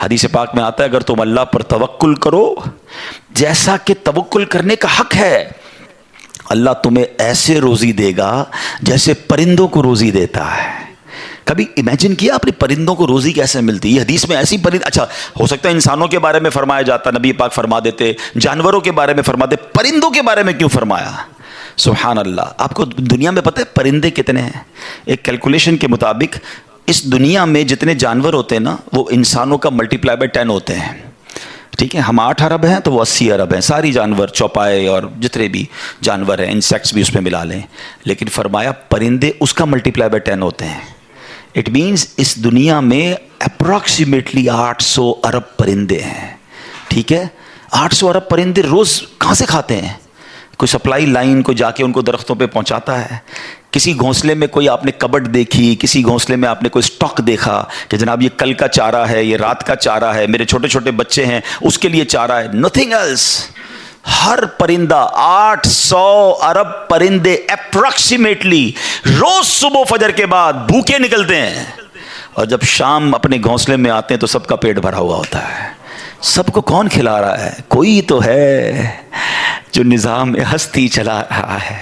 حدیث پاک میں آتا ہے اگر تم اللہ پر توکل کرو جیسا کہ توکل کرنے کا حق ہے، اللہ تمہیں ایسے روزی دے گا جیسے پرندوں کو روزی دیتا ہے۔ کبھی امیجن کیا آپ نے پرندوں کو روزی کیسے ملتی؟ یہ حدیث میں ایسی اچھا ہو سکتا ہے انسانوں کے بارے میں فرمایا جاتا، نبی پاک فرما دیتے، جانوروں کے بارے میں فرما دے، پرندوں کے بارے میں کیوں فرمایا؟ سبحان اللہ۔ آپ کو دنیا میں پتہ ہے پرندے کتنے ہیں؟ ایک کیلکولیشن کے مطابق اس دنیا میں جتنے جانور ہوتے ہیں نا وہ انسانوں کا ملٹیپلائی بائی 10 ہوتے ہیں، ٹھیک ہے؟ ہم 8 ارب ہیں تو وہ 80 ارب ہیں، ساری جانور، چوپائے اور جتنے بھی جانور ہیں، انسیکٹس بھی اس میں ملا لیں، لیکن فرمایا پرندے اس کا ملٹیپلائی بائی 10 ہوتے ہیں۔ اٹ مینس اس دنیا میں اپروکسیمیٹلی 800 ارب پرندے ہیں، ٹھیک ہے؟ 800 ارب پرندے روز کہاں سے کھاتے ہیں؟ کوئی سپلائی لائن کو جا کے ان کو درختوں پہ پہنچاتا ہے؟ کسی گھونسلے میں کوئی آپ نے کبڈ دیکھی، کسی گھونسلے میں آپ نے کوئی سٹاک دیکھا کہ جناب یہ کل کا چارہ ہے، یہ رات کا چارہ ہے، میرے چھوٹے چھوٹے بچے ہیں اس کے لیے چارہ ہے؟ Nothing else. ہر پرندہ 800 ارب پرندے اپروکسیمیٹلی روز صبح فجر کے بعد بھوکے نکلتے ہیں، اور جب شام اپنے گھونسلے میں آتے ہیں تو سب کا پیٹ بھرا ہوا ہوتا ہے۔ سب کو کون کھلا رہا ہے؟ کوئی تو ہے جو نظام ہستی چلا رہا ہے،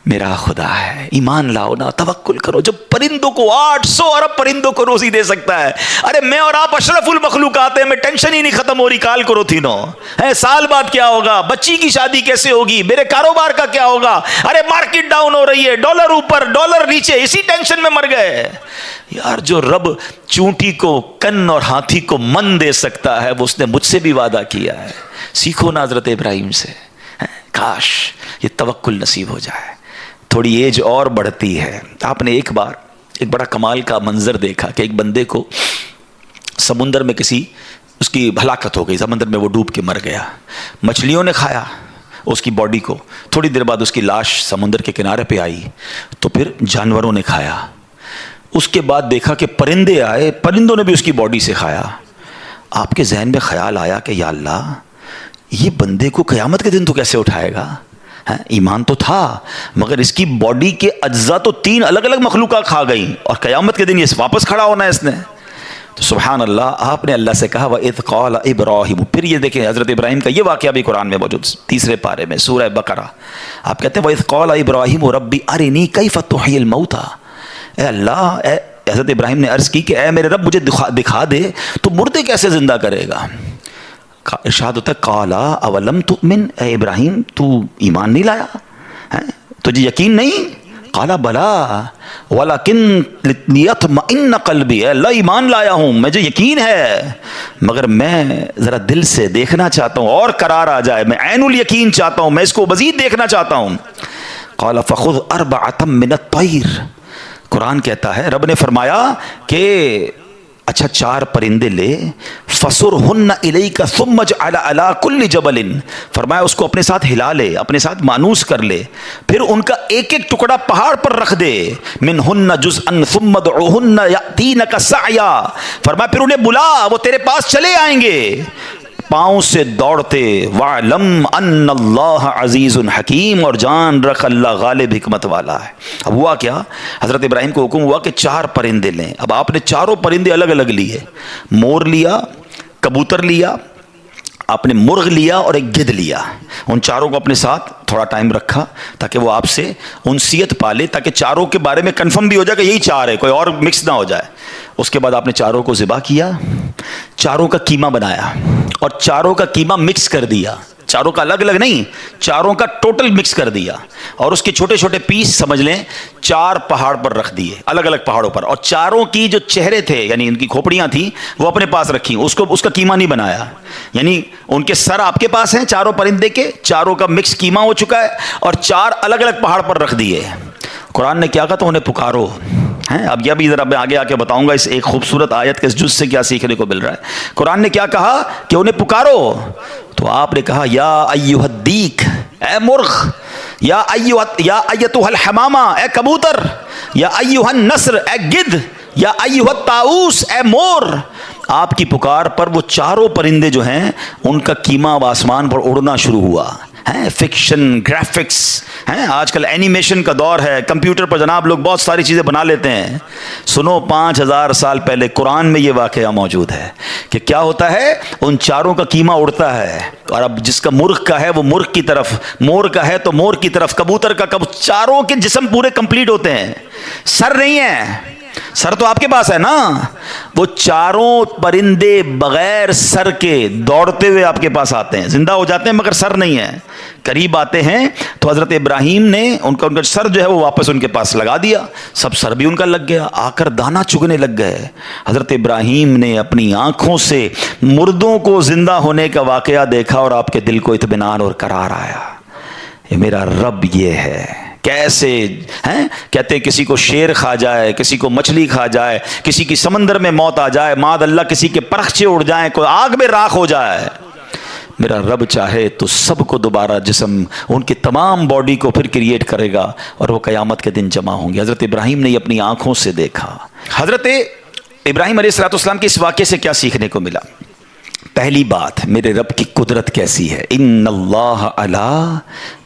میرا خدا ہے۔ ایمان لاؤ نا، توکل کرو۔ جب پرندوں کو 800 ارب پرندوں کو روزی دے سکتا ہے، ارے میں اور آپ اشرف المخلوقات ہیں، میں ٹینشن ہی نہیں ختم ہو رہی کال کرو تھی نو ہے، سال بعد کیا ہوگا، بچی کی شادی کیسے ہوگی، میرے کاروبار کا کیا ہوگا، ارے مارکیٹ ڈاؤن ہو رہی ہے، ڈالر اوپر ڈالر نیچے، اسی ٹینشن میں مر گئے۔ یار جو رب چونٹی کو کن اور ہاتھی کو من دے سکتا ہے وہ اس نے مجھ سے بھی وعدہ کیا ہے۔ سیکھو نا حضرت ابراہیم سے، کاش یہ توکل نصیب ہو جائے۔ تھوڑی ایج اور بڑھتی ہے، آپ نے ایک بار ایک بڑا کمال کا منظر دیکھا کہ ایک بندے کو سمندر میں اس کی ہلاکت ہو گئی، سمندر میں وہ ڈوب کے مر گیا، مچھلیوں نے کھایا اس کی باڈی کو، تھوڑی دیر بعد اس کی لاش سمندر کے کنارے پہ آئی تو پھر جانوروں نے کھایا، اس کے بعد دیکھا کہ پرندے آئے، پرندوں نے بھی اس کی باڈی سے کھایا۔ آپ کے ذہن میں خیال آیا کہ یا اللہ یہ بندے کو قیامت کے دن تو کیسے اٹھائے گا؟ ایمان تو تھا مگر اس کی باڈی کے اجزاء تو 3 الگ الگ مخلوقات کھا گئیں، اور قیامت کے دن یہ واپس کھڑا ہونا ہے اس نے۔ تو سبحان اللہ، آپ نے اللہ سے کہا وَإِذْ قَالَ إِبْرَاهِيمُ۔ پھر یہ دیکھیں حضرت ابراہیم کا یہ واقعہ بھی قرآن میں موجود، 3 پارے میں سورہ بقرہ۔ آپ کہتے ہیں وَإِذْ قَالَ إِبْرَاهِيمُ رَبِّ أَرِنِي كَيْفَ تُحْيِي الْمَوْتَى۔ اے اللہ، حضرت ابراہیم نے عرض کی کہ اے میرے رب مجھے دکھا دے تو مردے کیسے زندہ کرے گا؟ ارشاد ہوتا ہے قالا اولم تؤمن، اے ابراہیم تو ایمان نہیں لایا، تجھے یقین نہیں؟ قالا بلا ولکن لیطمئن قلبی، اے اللہ ایمان لایا ہوں، مجھے یقین ہے مگر میں ذرا دل سے دیکھنا چاہتا ہوں اور قرار آ جائے، میں عین الیقین چاہتا ہوں، میں اس کو مزید دیکھنا چاہتا ہوں۔ قال فخذ 4 من الطیر، قرآن کہتا ہے رب نے فرمایا کہ اچھا 4 پرندے لے، فَصُرْهُنَّ إِلَيْكَ ثُمَّ اجْعَلْ عَلَىٰ كُلِّ جَبَلٍ، فرمایا اس کو اپنے ساتھ ہلا لے، اپنے ساتھ مانوس کر لے، پھر ان کا ایک ایک ٹکڑا پہاڑ پر رکھ دے، مِنْهُنَّ جُزْءًا ثُمَّ ادْعُوهُنَّ يَأْتِينَكَ سَعْيًا، فرمایا پھر انہیں بلا، وہ تیرے پاس چلے آئیں گے پاؤں سے دوڑتے، وَعْلَمْ أَنَّ اللَّهَ عَزِيزٌ حَكِيمٌ، اور جان رکھ اللہ غالب حکمت والا ہے۔ اب ہوا کیا، حضرت ابراہیم کو حکم ہوا کہ 4 پرندے لیں۔ اب آپ نے 4 پرندے الگ الگ لیے، مور لیا، کبوتر لیا، آپ نے مرغ لیا اور ایک گدھ لیا، ان 4 کو اپنے ساتھ تھوڑا ٹائم رکھا تاکہ وہ آپ سے انسیت پالے، تاکہ 4 کے بارے میں کنفرم بھی ہو جائے کہ یہی 4 ہے، کوئی اور مکس نہ ہو جائے۔ اس کے بعد آپ نے 4 کو ذبح کیا، 4 کا قیمہ بنایا اور 4 کا قیمہ مکس کر دیا، 4 کا الگ الگ نہیں، 4 کا ٹوٹل مکس کر دیا، اور اس کے چھوٹے چھوٹے پیس سمجھ لیں 4 پہاڑ پر رکھ دیے، الگ الگ پہاڑوں پر، اور 4 کی جو چہرے تھے یعنی ان کی کھوپڑیاں تھیں وہ اپنے پاس رکھی، اس کا قیمہ نہیں بنایا، یعنی ان کے سر آپ کے پاس ہیں 4 پرندے کے، 4 کا مکس قیمہ ہو چکا ہے، اور 4 الگ الگ پہاڑ پر رکھ دیے۔ قرآن نے کیا کہا تو انہیں پکارو ہیں، اب یہ بھی ذرا میں آگے آ کے بتاؤں گا اس ایک خوبصورت آیت کے اس جز سے کیا سیکھنے کو مل رہا ہے۔ قرآن نے کیا کہا کہ انہیں پکارو، تو آپ نے کہا یا ایھا الدیک، اے مرغ، یا ایتھا الحمامہ، اے کبوتر، یا ایھا النسر، اے گدھ، یا ایھا الطاؤس، اے مور۔ آپ کی پکار پر وہ 4 پرندے جو ہیں ان کا قیمہ آسمان پر اڑنا شروع ہوا ہیں فکشن گرافکس ہیں، آج کل اینیمیشن کا دور ہے، کمپیوٹر پر جناب لوگ بہت ساری چیزیں بنا لیتے ہیں. سنو 5000 سال پہلے قرآن میں یہ واقعہ موجود ہے کہ کیا ہوتا ہے، ان چاروں کا کیما اڑتا ہے، اور اب جس کا مرغ کا ہے وہ مرغ کی طرف، مور کا ہے تو مور کی طرف، کبوتر کا چاروں کے جسم پورے کمپلیٹ ہوتے ہیں، سر نہیں ہے. سر تو آپ کے پاس ہے نا. وہ چاروں پرندے بغیر سر کے دوڑتے ہوئے آپ کے پاس آتے ہیں، زندہ ہو جاتے ہیں مگر سر نہیں ہے. قریب آتے ہیں تو حضرت ابراہیم نے ان کا سر جو ہے وہ واپس ان کے پاس لگا دیا، سب سر بھی ان کا لگ گیا، آ کر دانا چگنے لگ گئے. حضرت ابراہیم نے اپنی آنکھوں سے مردوں کو زندہ ہونے کا واقعہ دیکھا اور آپ کے دل کو اطمینان اور قرار آیا. یہ میرا رب یہ ہے. کیسے ہیں کہتے ہیں کسی کو شیر کھا جائے، کسی کو مچھلی کھا جائے، کسی کی سمندر میں موت آ جائے، معاذ اللہ کسی کے پرخچے اڑ جائیں، کوئی آگ میں راکھ ہو جائے، میرا رب چاہے تو سب کو دوبارہ جسم ان کی تمام باڈی کو پھر کریٹ کرے گا اور وہ قیامت کے دن جمع ہوں گے. حضرت ابراہیم نے یہ اپنی آنکھوں سے دیکھا. حضرت ابراہیم علیہ السلام کے اس واقعے سے کیا سیکھنے کو ملا؟ پہلی بات، میرے رب کی قدرت کیسی ہے، ان اللہ علی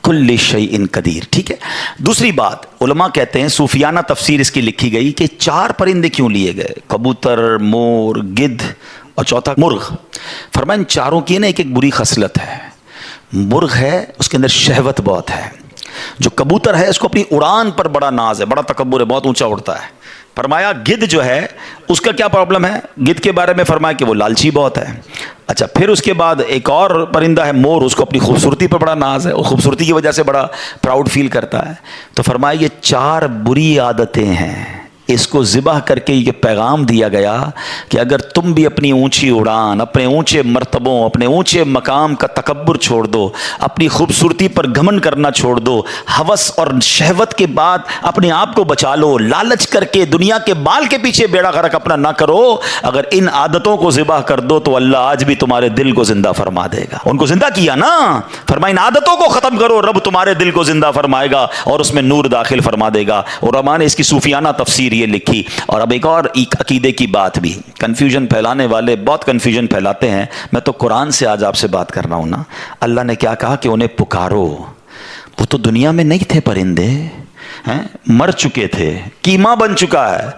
کل شیء قدیر. ٹھیک ہے. دوسری بات، علماء کہتے ہیں، صوفیانہ تفسیر اس کی لکھی گئی کہ 4 پرندے کیوں لیے گئے، کبوتر، مور، گدھ اور چوتھا مرغ. فرمایا ان چاروں کی نا ایک ایک بری خصلت ہے. مرغ ہے اس کے اندر شہوت بہت ہے. جو کبوتر ہے اس کو اپنی اڑان پر بڑا ناز ہے، بڑا تکبر ہے، بہت اونچا اڑتا ہے. فرمایا گدھ جو ہے اس کا کیا پرابلم ہے، گدھ کے بارے میں فرمایا کہ وہ لالچی بہت ہے. اچھا پھر اس کے بعد ایک اور پرندہ ہے مور، اس کو اپنی خوبصورتی پر بڑا ناز ہے، وہ خوبصورتی کی وجہ سے بڑا پراؤڈ فیل کرتا ہے. تو فرمایا یہ 4 بری عادتیں ہیں. اس کو ذبح کر کے یہ پیغام دیا گیا کہ اگر تم بھی اپنی اونچی اڑان، اپنے اونچے مرتبوں، اپنے اونچے مقام کا تکبر چھوڑ دو، اپنی خوبصورتی پر گھمنڈ کرنا چھوڑ دو، ہوس اور شہوت کے بعد اپنے آپ کو بچا لو، لالچ کر کے دنیا کے بال کے پیچھے بیڑا غرق اپنا نہ کرو، اگر ان عادتوں کو ذبح کر دو تو اللہ آج بھی تمہارے دل کو زندہ فرما دے گا. ان کو زندہ کیا نا، فرمایا ان عادتوں کو ختم کرو، رب تمہارے دل کو زندہ فرمائے گا اور اس میں نور داخل فرما دے گا. اور علماء نے اس کی صوفیانہ تفسیر یہ لکھی. اور اب ایک اور عقیدے کی بات بھی، کنفیوژن پھیلانے والے بہت کنفیوژن پھیلاتے ہیں، میں تو قرآن سے آج آپ سے بات کر رہا ہوں نا. اللہ نے کیا کہا کہ انہیں پکارو. وہ تو دنیا میں نہیں تھے پرندے، مر چکے تھے، کیما بن چکا ہے.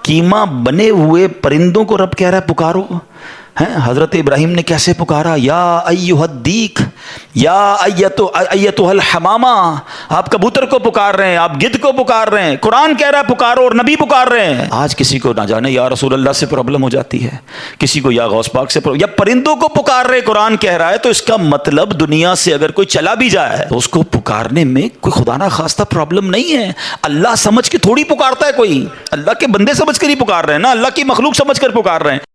کیما بنے ہوئے پرندوں کو رب کہہ رہا ہے پکارو. حضرت ابراہیم نے کیسے پکارا، یا ایھا الدیک، یا ایتھا الحمامہ. آپ کبوتر کو پکار رہے ہیں، آپ گدھ کو پکار رہے ہیں، قرآن کہہ رہا ہے پکارو اور نبی پکار رہے ہیں. آج کسی کو نہ جانے یا رسول اللہ سے پرابلم ہو جاتی ہے، کسی کو یا غوث پاک سے یا پرندوں کو پکار رہے قرآن کہہ رہا ہے. تو اس کا مطلب دنیا سے اگر کوئی چلا بھی جائے تو اس کو پکارنے میں کوئی خدا نہ خواستہ پرابلم نہیں ہے. اللہ سمجھ کے تھوڑی پکارتا ہے کوئی، اللہ کے بندے سمجھ کر ہی پکار رہے ہیں نا، اللہ کی مخلوق سمجھ کر پکار رہے ہیں.